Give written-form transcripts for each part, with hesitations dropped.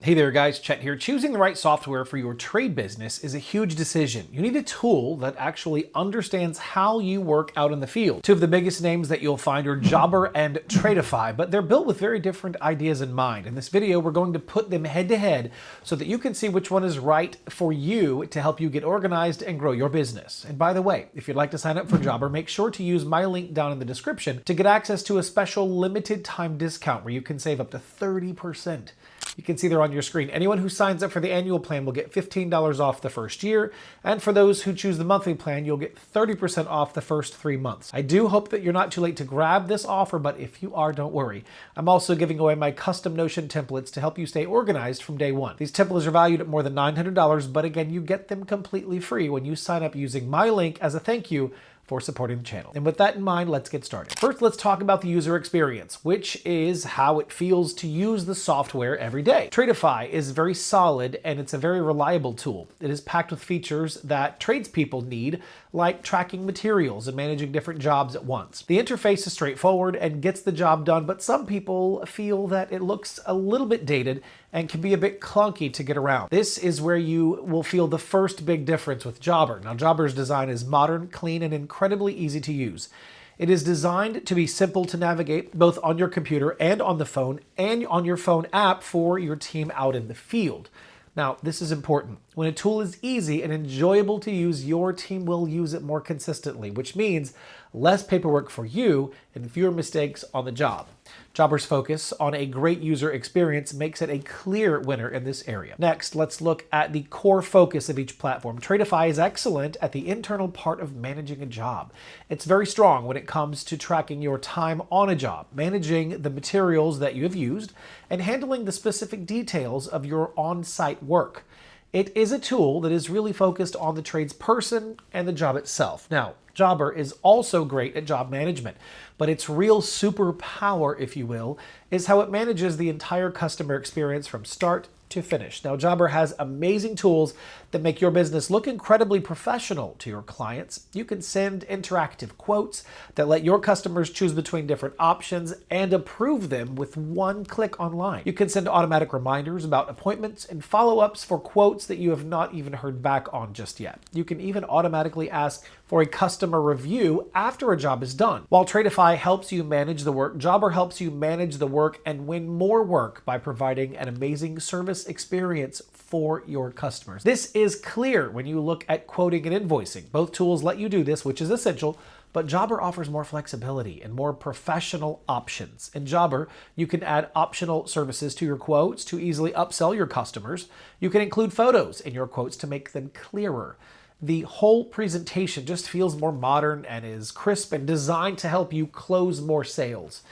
Hey there guys, Chet here. Choosing the right software for your trade business is a huge decision. You need a tool that actually understands how you work out in the field. Two of the biggest names that you'll find are Jobber and Tradify, but they're built with very different ideas in mind. In this video, we're going to put them head to head so that you can see which one is right for you to help you get organized and grow your business. And by the way, if you'd like to sign up for Jobber, make sure to use my link down in the description to get access to a special limited time discount where you can save up to 30%. You can see there on your screen. Anyone who signs up for the annual plan will get $15 off the first year. And for those who choose the monthly plan, you'll get 30% off the first 3 months. I do hope that you're not too late to grab this offer, but if you are, don't worry. I'm also giving away my custom Notion templates to help you stay organized from day one. These templates are valued at more than $900, but again, you get them completely free when you sign up using my link as a thank you for supporting the channel. And with that in mind, let's get started. First, let's talk about the user experience, which is how it feels to use the software every day. Tradify is very solid and it's a very reliable tool. It is packed with features that tradespeople need, like tracking materials and managing different jobs at once. The interface is straightforward and gets the job done, but some people feel that it looks a little bit dated and can be a bit clunky to get around. This is where you will feel the first big difference with Jobber. Now, Jobber's design is modern, clean, and incredibly easy to use. It is designed to be simple to navigate both on your computer and on the phone and on your phone app for your team out in the field. Now, this is important. When a tool is easy and enjoyable to use, your team will use it more consistently, which means less paperwork for you and fewer mistakes on the job. Jobber's focus on a great user experience makes it a clear winner in this area. Next, let's look at the core focus of each platform. Tradify is excellent at the internal part of managing a job. It's very strong when it comes to tracking your time on a job, managing the materials that you have used, and handling the specific details of your on-site work. It is a tool that is really focused on the tradesperson and the job itself. Now, Jobber is also great at job management, but its real superpower, if you will, is how it manages the entire customer experience from start to finish. Now, Jobber has amazing tools that make your business look incredibly professional to your clients. You can send interactive quotes that let your customers choose between different options and approve them with one click online. You can send automatic reminders about appointments and follow-ups for quotes that you have not even heard back on just yet. You can even automatically ask for a customer review after a job is done. While Tradify helps you manage the work, Jobber helps you manage the work and win more work by providing an amazing service experience for your customers. This is clear when you look at quoting and invoicing. Both tools let you do this, which is essential, but Jobber offers more flexibility and more professional options. In Jobber, you can add optional services to your quotes to easily upsell your customers. You can include photos in your quotes to make them clearer. The whole presentation just feels more modern and is crisp and designed to help you close more sales.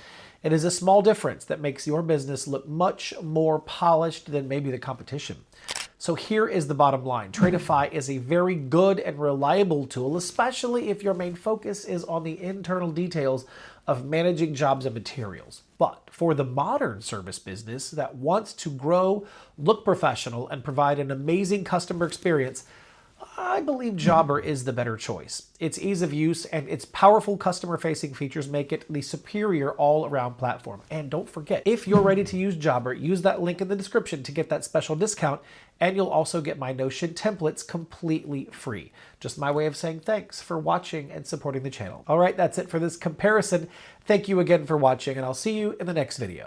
It is a small difference that makes your business look much more polished than maybe the competition. So here is the bottom line. Tradify is a very good and reliable tool, especially if your main focus is on the internal details of managing jobs and materials. But for the modern service business that wants to grow, look professional, and provide an amazing customer experience, I believe Jobber is the better choice. Its ease of use and its powerful customer-facing features make it the superior all-around platform. And don't forget, if you're ready to use Jobber, use that link in the description to get that special discount, and you'll also get my Notion templates completely free. Just my way of saying thanks for watching and supporting the channel. All right, that's it for this comparison. Thank you again for watching, and I'll see you in the next video.